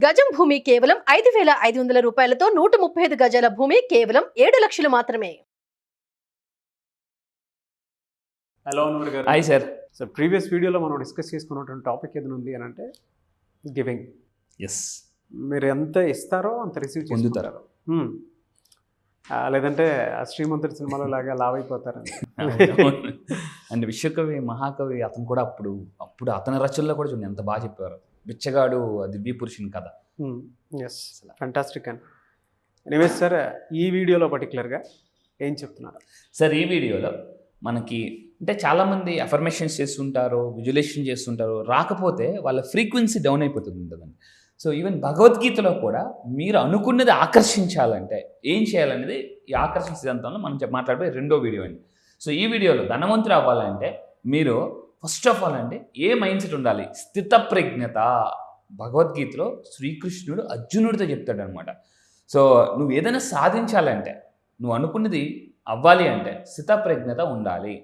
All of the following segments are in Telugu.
గజం భూమి కేవలం 5,500 రూపాయలతో 135 గజాల భూమి కేవలం 7 లక్షలు మాత్రమే. హలో అన్వర్ గారు. Hi sir. సో ప్రీవియస్ వీడియోలో మనం డిస్కస్ చేసుకున్నటువంటి టాపిక్ ఏదైనా ఉంది అని అంటే గివింగ్. ఎస్, మీరు ఎంత ఇస్తారో అంత రిసీవ్ పొందుతారు. లేదంటే ఆ శ్రీమంతుడి సినిమాలో లాగా లావ్ అయిపోతారని. అండ్ విశ్వకవి మహాకవి అతను కూడా అప్పుడు అతని రచనలో కూడా చూడండి ఎంత బాగా చెప్పారు. బిచ్చగాడు దివ్య పురుషుని కథ. Yes, fantastic and anyways sir, ఈ వీడియోలో పర్టికులర్గా ఏం చెప్తున్నారు సార్? ఈ వీడియోలో మనకి అంటే చాలామంది అఫర్మేషన్స్ చేస్తుంటారు, విజువలైజేషన్ చేస్తుంటారు, రాకపోతే వాళ్ళ ఫ్రీక్వెన్సీ డౌన్ అయిపోతుంది ఉంటుందండి. సో ఈవెన్ భగవద్గీతలో కూడా మీరు అనుకున్నది ఆకర్షించాలంటే ఏం చేయాలనేది ఈ ఆకర్షణ సిద్ధాంతంలో మనం మాట్లాడిపోయి రెండో వీడియో అండి. సో ఈ వీడియోలో ధనవంతులు అవ్వాలంటే మీరు ఫస్ట్ ఆఫ్ ఆల్ అంటే ఏ మైండ్ సెట్ ఉండాలి? స్థితప్రజ్ఞత. భగవద్గీతలో శ్రీకృష్ణుడు అర్జునుడితో చెప్తాడు అనమాట. సో నువ్వు ఏదైనా సాధించాలంటే, నువ్వు అనుకున్నది అవ్వాలి అంటే స్థితప్రజ్ఞత ఉండాలి.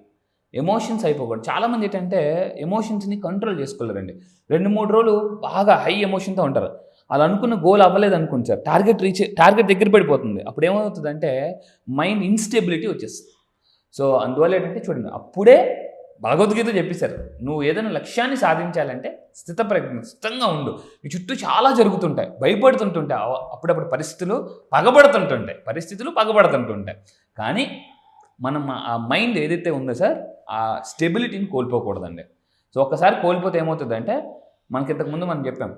ఎమోషన్స్ అయిపోకూడదు. చాలామంది ఏంటంటే ఎమోషన్స్ని కంట్రోల్ చేసుకోలేరండి. 2-3 రోజులు బాగా హై ఎమోషన్తో ఉంటారు. అలా అనుకున్న గోల్ అవ్వలేదు అనుకోండి సార్, టార్గెట్ దగ్గర పడిపోతుంది. అప్పుడు ఏమవుతుందంటే మైండ్ ఇన్స్టెబిలిటీ వచ్చేస్తుంది. సో అందువల్ల ఏంటంటే చూడండి, అప్పుడే భగవద్గీత చెప్పేశారు, నువ్వు ఏదైనా లక్ష్యాన్ని సాధించాలంటే స్థితంగా ఉండు. నీ చుట్టూ చాలా జరుగుతుంటాయి, భయపడుతుంటుంటాయి, అప్పుడప్పుడు పరిస్థితులు పగబడుతుంటాయి. కానీ మనం ఆ మైండ్ ఏదైతే ఉందో సార్, ఆ స్టెబిలిటీని కోల్పోకూడదండి. సో ఒక్కసారి కోల్పోతే ఏమవుతుందంటే, మనకి ఇంతకుముందు మనం చెప్పాం,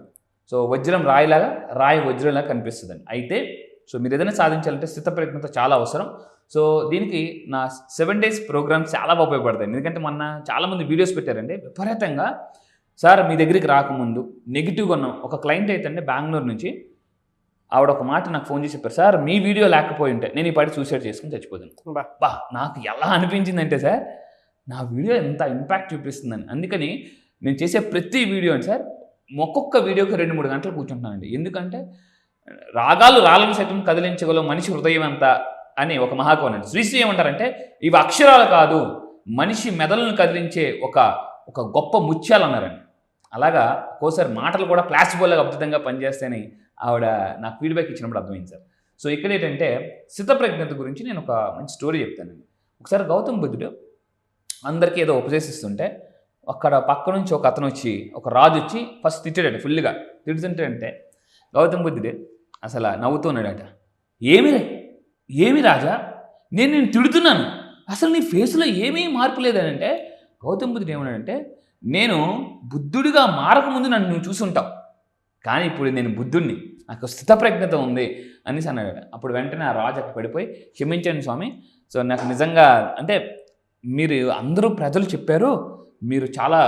సో వజ్రం రాయిలాగా, రాయి వజ్రంలాగా కనిపిస్తుందండి. అయితే సో మీరు ఏదైనా సాధించాలంటే స్థితప్రజ్ఞత చాలా అవసరం. సో దీనికి నా 7 days ప్రోగ్రామ్స్ చాలా ఉపయోగపడతాయి. ఎందుకంటే మొన్న చాలామంది వీడియోస్ పెట్టారండి విపరీతంగా. సార్ మీ దగ్గరికి రాకముందు నెగిటివ్గా ఉన్నాం. ఒక క్లయింట్ అయితే అండి బెంగళూరు నుంచి, ఆవిడ ఒక మాట నాకు ఫోన్ చేసి చెప్పారు, సార్ మీ వీడియో లేకపోయి ఉంటే నేను ఈ పాటి సూసైడ్ చేసుకుని చచ్చిపోతాను. నాకు ఎలా అనిపించిందంటే సార్, నా వీడియో ఎంత ఇంపాక్ట్ చూపిస్తుందని. అందుకని నేను చేసే ప్రతి వీడియో అండి సార్, ఒక్కొక్క వీడియోకి 2-3 గంటలు కూర్చుంటున్నానండి. ఎందుకంటే రాగాలు రాళ్ళను సైతం కదిలించగల మనిషి హృదయం అంత అని ఒక మహాకవి అండి. శ్రీశ్రీ ఏమంటారంటే, ఇవి అక్షరాలు కాదు, మనిషి మెదడులను కదిలించే ఒక గొప్ప ముత్యాలు అన్నారండి. అలాగా ఒక్కోసారి మాటలు కూడా ప్లాస్టిబోల్గా అద్భుతంగా పనిచేస్తాయని ఆవిడ నాకు ఫీడ్బ్యాక్ ఇచ్చినప్పుడు అర్థమైంది సార్. సో ఇక్కడ ఏంటంటే స్థితప్రజ్ఞత గురించి నేను ఒక మంచి స్టోరీ చెప్తానండి. ఒకసారి గౌతమ బుద్ధుడు అందరికీ ఏదో ఉపదేశిస్తుంటే, అక్కడ పక్క నుంచి ఒక అతను వచ్చి, ఒక రాజు వచ్చి ఫస్ట్ తిట్టాడట, ఫుల్గా తిడుతుంటే గౌతమ బుద్ధుడు అసలు నవ్వుతున్నాడట. ఏమి రాజా, నేను తిడుతున్నాను, అసలు నీ ఫేస్లో ఏమీ మార్పు లేదనంటే, గౌతమ బుద్ధుడు ఏమన్నాడంటే, నేను బుద్ధుడిగా మారకముందు నన్ను నువ్వు చూసుంటావు, కానీ ఇప్పుడు నేను బుద్ధుడిని, నాకు స్థితప్రజ్ఞత ఉంది అనేసి అన్నాడు. అప్పుడు వెంటనే ఆ రాజు అక్కడ పడిపోయి, క్షమించండి స్వామి, సో నాకు నిజంగా అంటే మీరు అందరూ ప్రజలు చెప్పారు మీరు చాలా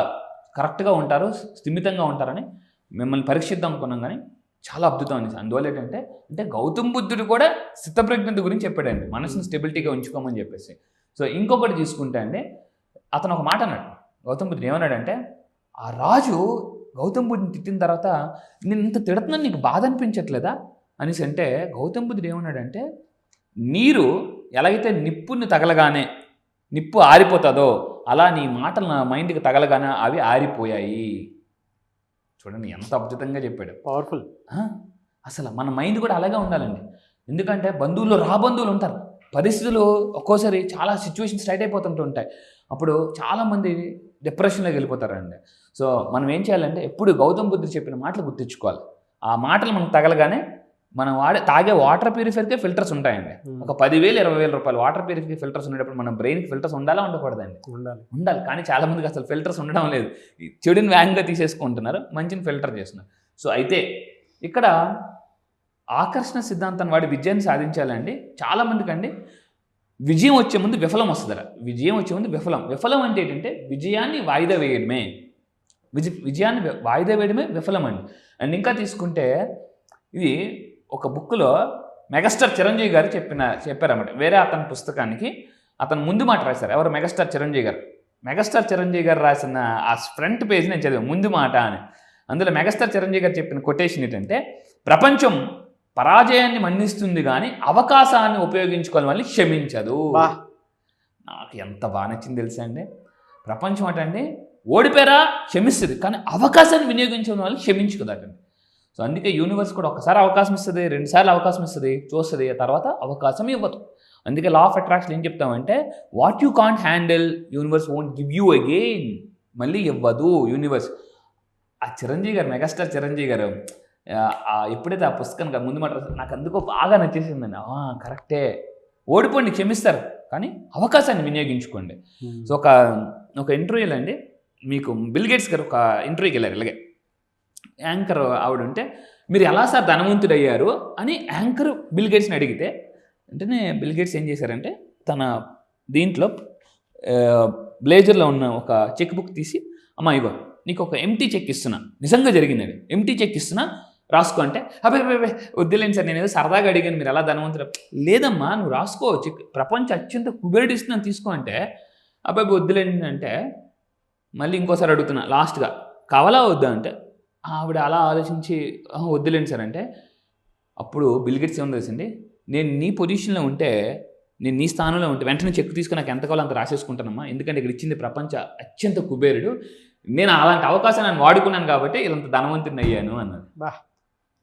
కరెక్ట్గా ఉంటారు, స్థిమితంగా ఉంటారని, మిమ్మల్ని పరీక్షిద్దాం అనుకున్నాం, కానీ చాలా అద్భుతం అనేసి. అందువల్ల ఏంటంటే గౌతమ బుద్ధుడు కూడా స్థితప్రజ్ఞత గురించి చెప్పాడండి, మనసుని స్టెబిలిటీగా ఉంచుకోమని చెప్పేసి. సో ఇంకొకటి తీసుకుంటే అండి, అతను ఒక మాట అన్నాడు. గౌతమ బుద్ధుడు ఏమన్నాడంటే, ఆ రాజు గౌతమ బుద్ధుని తిట్టిన తర్వాత, నేను ఇంత తిడుతున్నాను నీకు బాధ అనిపించట్లేదా అనేసి అంటే, గౌతమ బుద్ధుడు ఏమన్నాడంటే, నీరు ఎలాగైతే నిప్పుని తగలగానే నిప్పు ఆరిపోతుందో, అలా నీ మాటలు నా మైండ్కి తగలగానే అవి ఆరిపోయాయి. చూడండి ఎంత అద్భుతంగా చెప్పాడు, పవర్ఫుల్. అసలు మన మైండ్ కూడా అలాగే ఉండాలండి. ఎందుకంటే బంధువులు ఉంటారు, పరిస్థితులు ఒక్కోసారి చాలా సిచ్యువేషన్స్ టైట్ అయిపోతుంటాయి, అప్పుడు చాలామంది డిప్రెషన్లోకి వెళ్ళిపోతారండి. సో మనం ఏం చేయాలంటే, ఎప్పుడు గౌతమ బుద్ధుడు చెప్పిన మాటలు గుర్తించుకోవాలి. ఆ మాటలు మనకు తగలగానే మనం తాగే వాటర్ ప్యూరిఫైర్కే ఫిల్టర్స్ ఉంటాయండి. ఒక 10,000-20,000 రూపాయలు వాటర్ ప్యూరిఫైర్ ఫిల్టర్స్ ఉండేటప్పుడు మన బ్రెయిన్కి ఫిల్టర్స్ ఉండాలా ఉండకూడదండి? ఉండాలి. కానీ చాలామందికి అసలు ఫిల్టర్స్ ఉండడం లేదు. చెడుని వేగంగా తీసేసుకుంటున్నారు, మంచిని ఫిల్టర్ చేస్తున్నారు. సో అయితే ఇక్కడ ఆకర్షణ సిద్ధాంతాన్ని వాడి విజయాన్ని సాధించాలండి. చాలామందికి అండి విజయం వచ్చే ముందు విఫలం వస్తుందట. విఫలం అంటే ఏంటంటే విజయాన్ని వాయిదా వేయడమే. విజయాన్ని వాయిదా వేయడమే విఫలం అండి. అండ్ ఇంకా తీసుకుంటే ఇది ఒక బుక్లో మెగాస్టార్ చిరంజీవి గారు చెప్పారన్నమాట. వేరే అతని పుస్తకానికి అతను ముందు మాట రాశారు. ఎవరు? మెగాస్టార్ చిరంజీవి గారు రాసిన ఆ ఫ్రంట్ పేజ్ నేను చదివాను, ముందు మాట అని. అందులో మెగాస్టార్ చిరంజీవి గారు చెప్పిన కొటేషన్ ఏంటంటే, ప్రపంచం పరాజయాన్ని మన్నిస్తుంది కానీ అవకాశాన్ని ఉపయోగించుకోవాలి వాళ్ళని క్షమించదు. నాకు ఎంత బాగా నచ్చింది తెలుసా అండి. ప్రపంచం అటండి ఓడిపోయారా క్షమిస్తుంది, కానీ అవకాశాన్ని వినియోగించుకున్న వాళ్ళని క్షమించుకోదటండి. సో అందుకే యూనివర్స్ కూడా ఒకసారి అవకాశం ఇస్తుంది, 2 సార్లు అవకాశం ఇస్తుంది, చూస్తుంది, ఆ తర్వాత అవకాశం ఇవ్వదు. అందుకే లా ఆఫ్ అట్రాక్షన్ ఏం చెప్తామంటే what you can't handle universe won't give you again, మళ్ళీ ఇవ్వదు యూనివర్స్. ఆ చిరంజీవి గారు, మెగాస్టార్ చిరంజీవి గారు ఎప్పుడైతే ఆ పుస్తకానికి ముందు మాట నాకు అందుకో బాగా నచ్చేసిందండి. కరెక్టే, ఓడిపోండి క్షమిస్తారు కానీ అవకాశాన్ని వినియోగించుకోండి. సో ఒక ఇంటర్వ్యూలో అండి మీకు బిల్ గేట్స్ గారు ఒక ఇంటర్వ్యూకి వెళ్ళారు. ఇలాగే యాంకర్ ఆవిడ ఉంటే మీరు ఎలా సార్ ధనవంతుడు అయ్యారు అని యాంకర్ బిల్ గేట్స్ని అడిగితే వెంటనే బిల్ గేట్స్ ఏం చేశారంటే తన దీంట్లో బ్లేజర్లో ఉన్న ఒక చెక్ బుక్ తీసి అమ్మా ఇగో నీకు ఒక ఎంటీ చెక్ ఇస్తున్నా, నిజంగా జరిగిందండి, ఎంటీ చెక్ ఇస్తున్నా రాసుకో అంటే అబ్బాయి వద్దులేండి సార్, నేను ఏదో సరదాగా అడిగాను మీరు ఎలా ధనవంతుడు. లేదమ్మా నువ్వు రాసుకో, ప్రపంచం అత్యంత కుబేరుడు ఇస్తున్నాను తీసుకో అంటే అబ్బాయి వద్దులేండి అంటే మళ్ళీ ఇంకోసారి అడుగుతున్నా లాస్ట్గా కావాలా వద్దా అంటే ఆవిడ అలా ఆలోచించి వద్దులేండి సార్ అంటే అప్పుడు బిల్ గేట్స్ ఏమో తెలిసింది, నేను నీ పొజిషన్లో ఉంటే, నేను నీ స్థానంలో ఉంటే వెంటనే చెక్ తీసుకుని నాకు ఎంత కావాలో అంత రాసేసుకుంటానమ్మా, ఎందుకంటే ఇక్కడ ఇచ్చింది ప్రపంచ అత్యంత కుబేరుడు, నేను అలాంటి అవకాశాన్ని నేను వాడుకున్నాను కాబట్టి ఇలాంత ధనవంతుని అయ్యాను అన్నది.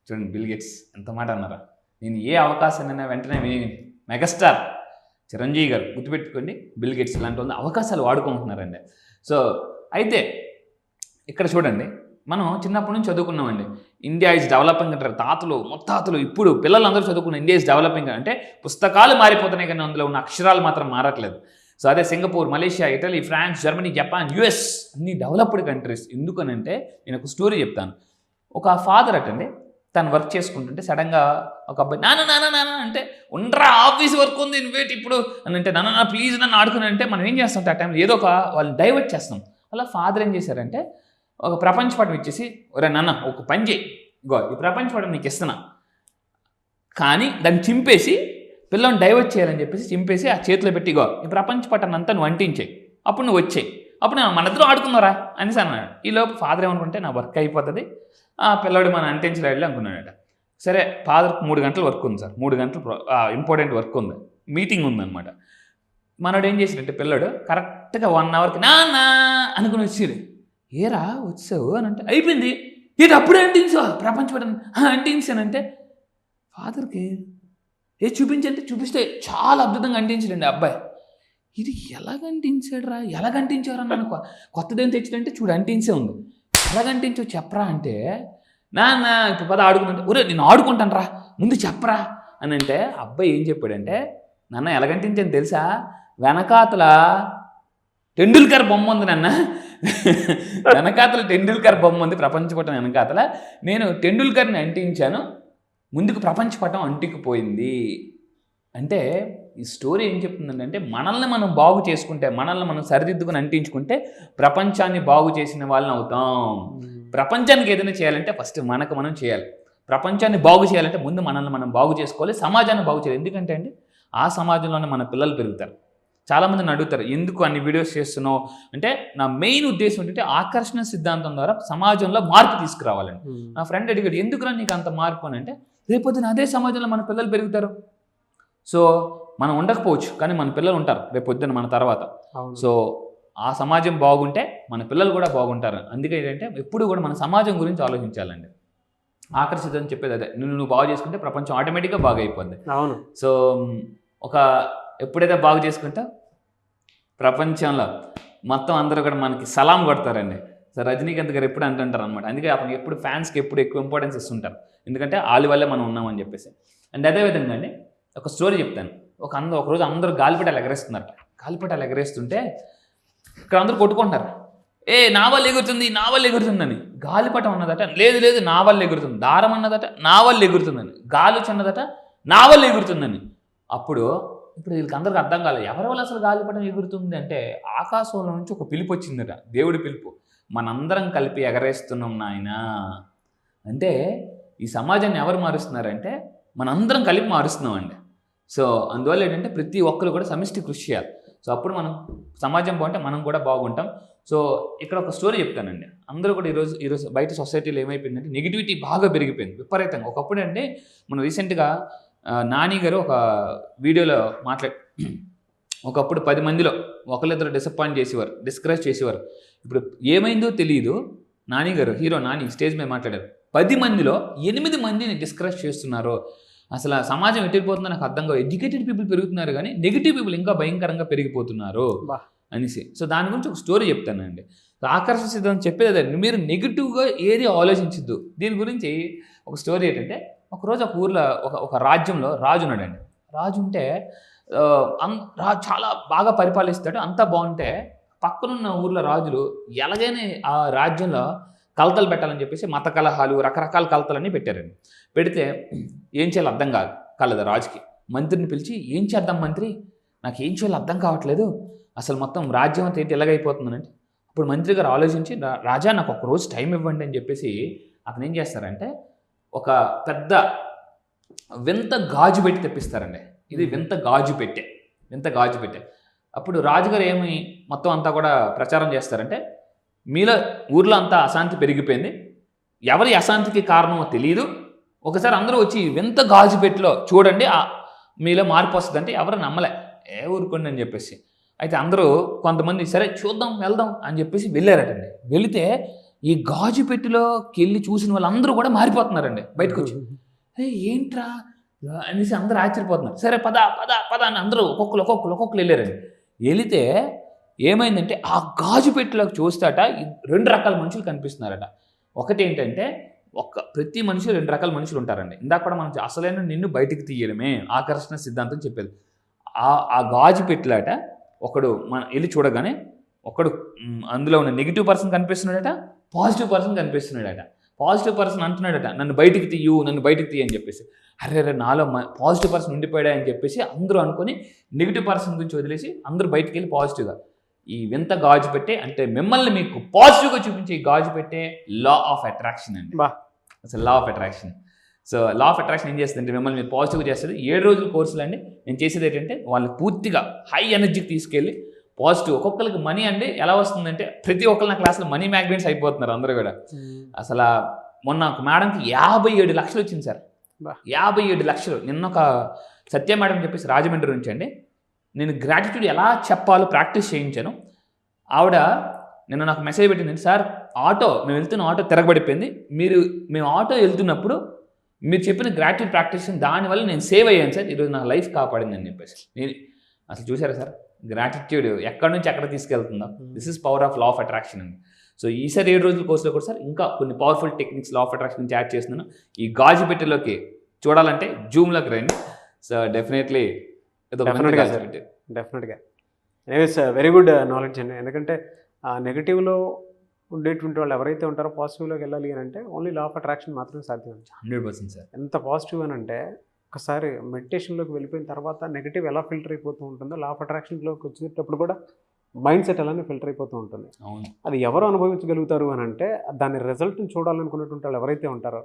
చూడండి బిల్ గేట్స్ ఎంత మాట అన్నారా. నేను ఏ అవకాశాన్నైనా వెంటనే మెగాస్టార్ చిరంజీవి గారు గుర్తుపెట్టుకోండి, బిల్ గేట్స్ ఇలాంటి వాళ్ళు అవకాశాలు వాడుకుంటున్నారండి. సో అయితే ఇక్కడ చూడండి మనం చిన్నప్పటి నుంచి చదువుకున్నామండి, ఇండియా ఈజ్ డెవలపింగ్ అంటారు తాతలు ముత్తాతలు, ఇప్పుడు పిల్లలందరూ చదువుకున్న ఇండియా ఈజ్ డెవలపింగ్ అంటే పుస్తకాలు మారిపోతున్నాయి కానీ అందులో ఉన్న అక్షరాలు మాత్రం మారట్లేదు. సో అదే Singapore, Malaysia, Italy, France, Germany, Japan, US అన్ని డెవలప్డ్ కంట్రీస్. ఎందుకనంటే నేను ఒక స్టోరీ చెప్తాను. ఒక ఫాదర్ అటండి తను వర్క్ చేసుకుంటుంటే సడన్గా ఒక అబ్బాయి నాన్న అంటే ఉండరా ఆఫీస్ వర్క్ ఉంది వెయిట్ ఇప్పుడు అని అంటే నాన్న ప్లీజ్ నన్ను ఆడుకుని అంటే మనం ఏం చేస్తాం ఆ టైంలో ఏదో ఒక వాళ్ళని డైవర్ట్ చేస్తాం. అలా ఫాదర్ ఏం చేశారంటే ఒక ప్రపంచ పటం ఇచ్చేసి ఒరే నాన్న ఒక పని చేయి, ఇగో ఈ ప్రపంచ పటం నీకు ఇస్తున్నా కానీ దాన్ని చింపేసి పిల్లల్ని డైవర్ట్ చేయాలని చెప్పేసి చింపేసి ఆ చేతిలో పెట్టి ఇగో ఈ ప్రపంచ పటాన్ని అంతా నువ్వు అంటించేయి, అప్పుడు నువ్వు వచ్చేయి, అప్పుడు మన ఇద్దరు ఆడుకున్నారా అనేసి అన్నాడు. ఈలోపు ఫాదర్ ఏమనుకుంటే నా వర్క్ అయిపోతుంది, ఆ పిల్లవాడు మన అంటించలేడు అనుకున్నాడట. సరే ఫాదర్కి 3 గంటలు వర్క్ ఉంది సార్, 3 గంటలు ఇంపార్టెంట్ వర్క్ ఉంది, మీటింగ్ ఉందన్నమాట. మనోడు ఏం చేసినట్టే పిల్లడు కరెక్ట్గా 1 అవర్కి నాన్న అనుకుని వచ్చేది. ఏరా వచ్చావు అని అంటే అయిపోయింది, ఇది అప్పుడే అంటించావు ప్రపంచ పటం అంటించానంటే ఫాదర్కి చూపించంటే చూపిస్తే చాలా అద్భుతంగా అంటించాడండి అబ్బాయి. ఇది ఎలాగంటించాడురా, ఎలాగంటించారా నన్ను కొత్తదేం తెచ్చినంటే చూడు అంటించే ఉంది, ఎలాగంటించావు చెప్పరా అంటే నాన్న ఇప్పుడు పద ఆడుకుంటే ఒరే నేను ఆడుకుంటాను రా ముందు చెప్పరా అని అంటే అబ్బాయి ఏం చెప్పాడంటే నాన్న ఎలాగంటించాను తెలుసా, వెనకాతల టెండూల్కర్ బొమ్మ ఉంది నాన్న, వెనకాతల టెండూల్కర్ బొమ్మ ఉంది ప్రపంచ పటం వెనకాతల, నేను టెండూల్కర్ని అంటించాను ముందుకు ప్రపంచ పటం అంటికిపోయింది. అంటే ఈ స్టోరీ ఏం చెప్తుందంటే మనల్ని మనం బాగు చేసుకుంటే, మనల్ని మనం సరిదిద్దుకుని అంటించుకుంటే ప్రపంచాన్ని బాగు చేసిన వాళ్ళని అవుతాం. ప్రపంచానికి ఏదైనా చేయాలంటే ఫస్ట్ మనకు మనం చేయాలి, ప్రపంచాన్ని బాగు చేయాలంటే ముందు మనల్ని మనం బాగు చేసుకోవాలి, సమాజాన్ని బాగు చేయాలి. ఎందుకంటే అండి ఆ సమాజంలోనే మన పిల్లలు పెరుగుతారు. చాలామందిని అడుగుతారు ఎందుకు అన్ని వీడియోస్ చేస్తున్నావు అంటే నా మెయిన్ ఉద్దేశం ఏంటంటే ఆకర్షణ సిద్ధాంతం ద్వారా సమాజంలో మార్పు తీసుకురావాలండి. నా ఫ్రెండ్ అడిగాడు ఎందుకురా నీకు అంత మార్పు అని అంటే రేపొద్దున అదే సమాజంలో మన పిల్లలు పెరుగుతారు. సో మనం ఉండకపోవచ్చు కానీ మన పిల్లలు ఉంటారు రేపొద్దున మన తర్వాత. సో ఆ సమాజం బాగుంటే మన పిల్లలు కూడా బాగుంటారు. అందుకే ఏంటంటే ఎప్పుడు కూడా మన సమాజం గురించి ఆలోచించాలండి. ఆకర్షితం చెప్పేది అదే, నువ్వు బాగు చేసుకుంటే ప్రపంచం ఆటోమేటిక్గా బాగా అయిపోద్ది. అవును. సో ఎప్పుడైతే బాగు చేసుకుంటా ప్రపంచంలో మొత్తం అందరూ కూడా మనకి సలాం కొడతారండి. సో రజనీకాంత్ గారు ఎప్పుడు అంటుంటారు అనమాట. అందుకే అతను ఎప్పుడు ఫ్యాన్స్కి ఎప్పుడు ఎక్కువ ఇంపార్టెన్స్ ఇస్తుంటారు, ఎందుకంటే వాళ్ళ వల్లే మనం ఉన్నామని చెప్పేసి. అండ్ అదేవిధంగా అండి ఒక స్టోరీ చెప్తాను. ఒకరోజు అందరూ గాలిపటాలు ఎగరేస్తున్నారట. గాలిపటాలు ఎగరేస్తుంటే ఇక్కడ అందరూ కొట్టుకుంటున్నారు, నా వల్ల ఎగురుతుంది నా వల్ల ఎగురుతుందని. గాలిపటం అన్నదట లేదు లేదు నా వల్ల ఎగురుతుంది, దారం అన్నదట నా వల్ల ఎగురుతుందని, గాలి చిన్నదట నా వల్ల ఎగురుతుందని. ఇప్పుడు వీళ్ళకి అందరికి అర్థం కాలేదు ఎవరి వల్ల అసలు గాలిపటం ఎగురుతుంది అంటే ఆకాశంలో నుంచి ఒక పిలుపు వచ్చిందట, దేవుడి పిలుపు, మనందరం కలిపి ఎగరేస్తున్నాం నాయన అంటే. ఈ సమాజాన్ని ఎవరు మారుస్తున్నారంటే మనందరం కలిపి మారుస్తున్నామండి. సో అందువల్ల ఏంటంటే ప్రతి ఒక్కరు కూడా సమిష్టి కృషి చేయాలి. సో అప్పుడు మనం సమాజం బాగుంటే మనం కూడా బాగుంటాం. సో ఇక్కడ ఒక స్టోరీ చెప్తానండి. అందరూ కూడా ఈరోజు బయట సొసైటీలో ఏమైపోయిందంటే నెగిటివిటీ బాగా పెరిగిపోయింది విపరీతంగా. ఒకప్పుడు అంటే మనం రీసెంట్గా నాని గారు ఒక వీడియోలో ఒకప్పుడు 10 మందిలో ఒకరిద్దరు డిసప్పాయింట్ చేసేవారు, డిస్కరేజ్ చేసేవారు. ఇప్పుడు ఏమైందో తెలియదు, నాని గారు హీరో నాని స్టేజ్ మీద మాట్లాడారు, 10 మందిలో 8 మందిని డిస్కరేజ్ చేస్తున్నారు. అసలు ఆ సమాజం ఎట్టిపోతుందో నాకు అర్థం కాదు. ఎడ్యుకేటెడ్ పీపుల్ పెరుగుతున్నారు కానీ నెగిటివ్ పీపుల్ ఇంకా భయంకరంగా పెరిగిపోతున్నారు బా. అనేసి. సో దాని గురించి ఒక స్టోరీ చెప్తానండి. ఆకర్షణ సిద్ధాంతం చెప్పేది మీరు నెగిటివ్గా ఏది ఆలోచించద్దు. దీని గురించి ఒక స్టోరీ ఏంటంటే, ఒకరోజు ఒక ఊర్లో ఒక రాజ్యంలో రాజు ఉన్నాడండి. రాజు ఉంటే చాలా బాగా పరిపాలిస్తాడు, అంతా బాగుంటే పక్కనున్న ఊర్లో రాజులు ఎలాగైనా ఆ రాజ్యంలో కలతలు పెట్టాలని చెప్పేసి మత కలహాలు, రకరకాల కలతలన్నీ పెట్టారండి. పెడితే ఏం చేయాలో అర్థం కాలేదు రాజుకి. మంత్రిని పిలిచి, ఏం చేద్దాం మంత్రి, నాకు ఏం చేయాలో అర్థం కావట్లేదు, అసలు మొత్తం రాజ్యం అంతా ఏంటి ఎలాగైపోతుందంటే, అప్పుడు మంత్రి గారు ఆలోచించి, రాజా నాకు ఒక రోజు టైం ఇవ్వండి అని చెప్పేసి అతను ఏం చేస్తారంటే ఒక పెద్ద వింత గాజు పెట్టి తెప్పిస్తారండి. ఇది వింత గాజు పెట్టే. అప్పుడు రాజుగారు ఏమి మొత్తం అంతా కూడా ప్రచారం చేస్తారంటే, మీలో ఊర్లో అంతా అశాంతి పెరిగిపోయింది, ఎవరి అశాంతికి కారణమో తెలియదు, ఒకసారి అందరూ వచ్చి వింత గాజు పెట్టిలో చూడండి, మీలో మార్పు వస్తుందంటే ఎవరు నమ్మలే, ఊరుకోండి అని చెప్పేసి. అయితే అందరూ కొంతమంది సరే చూద్దాం వెళ్దాం అని చెప్పేసి వెళ్ళారటండి. వెళితే ఈ గాజు పెట్టిలోకి వెళ్ళి చూసిన వాళ్ళందరూ కూడా మారిపోతున్నారండి. బయటకు వచ్చి ఏంట్రా అనేసి అందరూ ఆశ్చర్యపోతున్నారు. సరే పద పద పద అని అందరూ ఒక్కొక్కరు వెళ్ళారండి. వెళితే ఏమైందంటే ఆ గాజు పెట్టిలోకి చూస్తాట 2 రకాల మనుషులు కనిపిస్తున్నారట. ఒకటి ఏంటంటే ప్రతి మనిషి 2 రకాల మనుషులు ఉంటారండి. ఇందాక కూడా మనం అసలైన నిన్ను బయటికి తీయడమే ఆకర్షణ సిద్ధాంతం చెప్పేది. ఆ గాజు పెట్టిలాట ఒకడు వెళ్ళి చూడగానే ఒకడు అందులో ఉన్న నెగిటివ్ పర్సన్ కనిపిస్తున్నాడట, పాజిటివ్ పర్సన్ కనిపిస్తున్నాడట. పాజిటివ్ పర్సన్ అంటున్నాడట, నన్ను బయటికి తీయు అని చెప్పేసి. అరే నాలో పాజిటివ్ పర్సన్ ఉండిపోయాడా అని చెప్పేసి అందరూ అనుకొని నెగిటివ్ పర్సన్ గురించి వదిలేసి అందరూ బయటికి వెళ్ళి పాజిటివ్గా ఈ వింత గాజు పెట్టే, అంటే మిమ్మల్ని మీకు పాజిటివ్గా చూపించే ఈ గాజు పెట్టే లా ఆఫ్ అట్రాక్షన్ అండి. అసలు లా of attraction. So law of attraction ఏం చేస్తుంది, మిమ్మల్ని మీరు పాజిటివ్గా చేస్తుంది. 7 రోజుల కోర్సులు అండి. నేను చేసేది ఏంటంటే వాళ్ళని పూర్తిగా హై ఎనర్జీకి తీసుకెళ్ళి పాజిటివ్. ఒక్కొక్కరికి మనీ అండి ఎలా వస్తుందంటే, ప్రతి ఒక్కరు నా క్లాస్లో మనీ మ్యాగ్నెట్స్ అయిపోతున్నారు అందరూ కూడా. అసలు మొన్న ఒక మేడంకి 57 లక్షలు వచ్చింది సార్. 57 లక్షలు. నిన్న ఒక సత్య మేడం చెప్పేసి రాజమండ్రి నుంచి అండి, నేను గ్రాటిట్యూడ్ ఎలా చెప్పాలో ప్రాక్టీస్ చేయించాను. ఆవిడ నిన్న నాకు మెసేజ్ పెట్టింది, సార్ మేము వెళ్తున్న ఆటో తిరగబడిపోయింది, మేము ఆటో వెళ్తున్నప్పుడు మీరు చెప్పిన గ్రాటిట్యూడ్ ప్రాక్టీస్ దానివల్ల నేను సేవ్ అయ్యాను సార్, ఈరోజు నా లైఫ్ కాపాడింది అని చెప్పేసి. నేను అసలు చూసారా సార్, గ్రాటిట్యూడ్ ఎక్కడి నుంచి ఎక్కడ తీసుకెళ్తుందో. This is power of law of attraction అండి. సో ఈసారి 7 రోజుల కోర్సులో కూడా సార్ ఇంకా కొన్ని powerful techniques law of attraction నుంచి యాడ్ చేస్తున్నాను. ఈ గాజు పెట్టెలోకి చూడాలంటే జూమ్లోకి రండి. సో డెఫినెట్లీ డెఫినెట్గా ఎనీవేస్ వెరీ గుడ్ నాలెడ్జ్ అండి. ఎందుకంటే నెగిటివ్లో ఉండేటువంటి వాళ్ళు ఎవరైతే ఉంటారో పాజిటివ్లోకి వెళ్ళాలి అని అంటే ఓన్లీ లా ఆఫ్ అట్రాక్షన్ మాత్రమే సాధ్యం. 100% సార్. ఎంత పాజిటివ్ అని అంటే ఒకసారి మెడిటేషన్లోకి వెళ్ళిపోయిన తర్వాత నెగిటివ్ ఎలా ఫిల్టర్ అయిపోతూ ఉంటుందో లా ఆఫ్ అట్రాక్షన్లోకి వచ్చేటప్పుడు కూడా మైండ్ సెట్ అలానే ఫిల్టర్ అయిపోతూ ఉంటుంది. అది ఎవరు అనుభవించగలుగుతారు అని అంటే దాని రిజల్ట్ని చూడాలనుకున్నటువంటి వాళ్ళు ఎవరైతే ఉంటారో,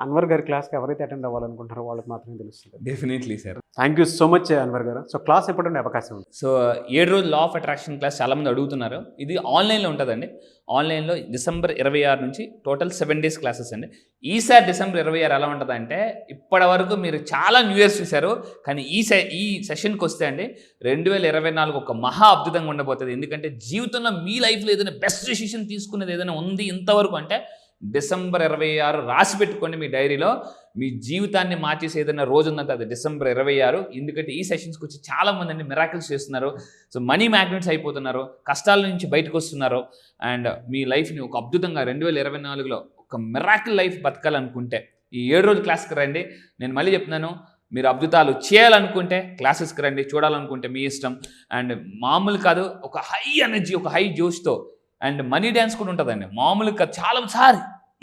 అన్వర్ గారి క్లాస్కి ఎవరైతే అటెండ్ అవ్వాలనుకుంటారో వాళ్ళకి మాత్రమే తెలుస్తుంది. Definitely sir. Thank you so much Anwar గారు. సో క్లాస్ ఎప్పుడంటే అవకాశం ఉంది? సో 7 రోజులు లా ఆఫ్ అట్రాక్షన్ క్లాస్ చాలామంది అడుగుతున్నారు. ఇది ఆన్లైన్లో ఉంటుందండి. ఆన్లైన్లో December 26 నుంచి టోటల్ 7 days క్లాసెస్ అండి. ఈసారి December 26 ఎలా ఉంటుందంటే, ఇప్పటి వరకు మీరు చాలా న్యూ ఇయర్స్ చూశారు, కానీ ఈ సెషన్కి వస్తే అండి 2024 ఒక మహా అద్భుతంగా ఉండబోతుంది. ఎందుకంటే జీవితంలో మీ లైఫ్లో ఏదైనా బెస్ట్ డెసిషన్ తీసుకునేది ఏదైనా ఉంది ఇంతవరకు అంటే December 26 రాసి పెట్టుకోండి మీ డైరీలో. మీ జీవితాన్ని మార్చేసి ఏదైనా రోజు ఉందంటే అది December 26. ఎందుకంటే ఈ సెషన్స్కి వచ్చి చాలామంది అండి మిరాకిల్స్ చేస్తున్నారు. సో మనీ మ్యాగ్నెట్స్ అయిపోతున్నారు, కష్టాల నుంచి బయటకు వస్తున్నారు. అండ్ మీ లైఫ్ని ఒక అద్భుతంగా 2024లో ఒక మిరాకిల్ లైఫ్ బతకాలనుకుంటే ఈ 7 రోజుల క్లాస్కి రండి. నేను మళ్ళీ చెప్తున్నాను, మీరు అద్భుతాలు చేయాలనుకుంటే క్లాసెస్కి రండి, చూడాలనుకుంటే మీ ఇష్టం. అండ్ మామూలు కాదు, ఒక హై ఎనర్జీ, ఒక హై జోష్తో. అండ్ మనీ డ్యాన్స్ కూడా ఉంటుందండి. మామూలుగా చాలా సార్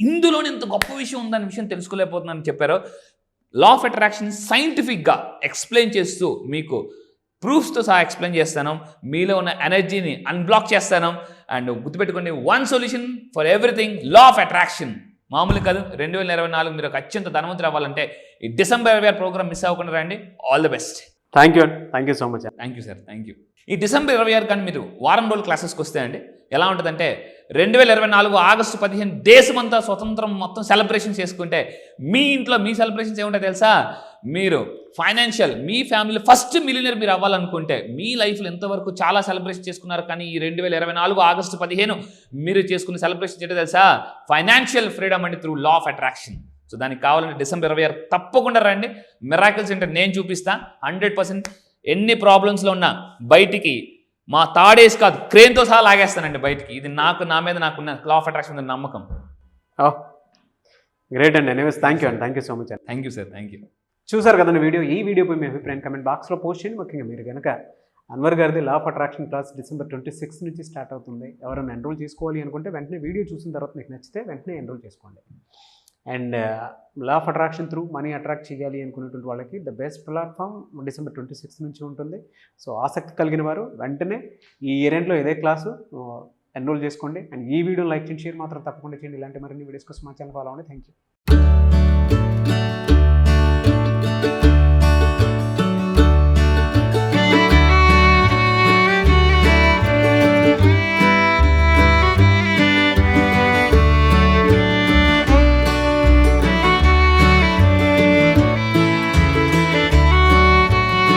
ఇందులోనే ఇంత గొప్ప విషయం ఉందనే విషయం తెలుసుకోలేకపోతున్నానని చెప్పారు. లా ఆఫ్ అట్రాక్షన్ సైంటిఫిక్గా ఎక్స్ప్లెయిన్ చేస్తూ మీకు ప్రూఫ్స్తో సహా ఎక్స్ప్లెయిన్ చేస్తాను. మీలో ఉన్న ఎనర్జీని అన్బ్లాక్ చేస్తాను. అండ్ గుర్తుపెట్టుకోండి, one solution for everything, law of attraction. మామూలు కాదు. 2024 మీరు ఒక అత్యంత ధనవంతులు అవ్వాలంటే ఈ December 26 ప్రోగ్రామ్ మిస్ అవ్వకుండా రండి. All the best. Thank you so much. Thank you sir. Thank you. ఈ December 26 కానీ మీరు వారం రోజులు క్లాసెస్కి వస్తే అండి ఎలా ఉంటుందంటే, 2024 ఆగస్టు 15 దేశమంతా స్వతంత్రం మొత్తం సెలబ్రేషన్ చేసుకుంటే మీ ఇంట్లో మీ సెలబ్రేషన్స్ ఏముంటాయి తెలుసా? మీరు ఫైనాన్షియల్ మీ ఫ్యామిలీ ఫస్ట్ మిలియనర్ మీరు అవ్వాలనుకుంటే మీ లైఫ్లో ఎంతవరకు చాలా సెలబ్రేషన్ చేసుకున్నారు, కానీ ఈ 2024 ఆగస్టు 15 మీరు చేసుకున్న సెలబ్రేషన్ ఏంటో తెలుసా? ఫైనాన్షియల్ ఫ్రీడమ్ అండి through law of attraction. So దానికి కావాలంటే డిసెంబర్ 26 తప్పకుండా రండి. మిరాకిల్స్ అంటే నేను చూపిస్తా 100%. ఎన్ని ప్రాబ్లమ్స్లో ఉన్నా బయటికి మా తాడేసి కాదు క్రేన్తో సహా లాగేస్తానండి బయటికి. ఇది నా మీద నాకున్న లా ఆఫ్ అట్రాక్షన్ మీద నమ్మకం. గ్రేట్ అండి. ఎనీవేస్ థ్యాంక్ యూ అండి. థ్యాంక్ యూ సో మచ్ అండి. Thank you sir. Thank you. చూసారు కదండి వీడియో. ఈ వీడియోపై మీ అభిప్రాయం కమెంట్ బాక్స్లో పోస్ట్ చేయండి. ముఖ్యంగా మీరు కనుక అన్వర్ గారిది లా ఆఫ్ అట్రాక్షన్ క్లాస్ డిసెంబర్ 26 నుంచి స్టార్ట్ అవుతుంది. ఎవరైనా ఎన్రోల్ చేసుకోవాలి అనుకుంటే వెంటనే వీడియో చూసిన తర్వాత మీకు నచ్చితే వెంటనే ఎన్రోల్ చేసుకోండి. And law of attraction through money attract చేయాలి అనుకునేటువంటి వాళ్ళకి ద బెస్ట్ ప్లాట్ఫామ్ డిసెంబర్ 26 నుంచి ఉంటుంది. సో ఆసక్తి కలిగిన వారు వెంటనే ఈ ఈవెంట్లో ఇదే క్లాసు ఎన్రోల్ చేసుకోండి. అండ్ ఈ వీడియో లైక్ చేయండి, షేర్ మాత్రం తప్పకుండా చేయండి. ఇలాంటి మరిన్ని వీడియోస్ కోసం మా ఛానల్ ఫాలో అవ్వండి. Thank you.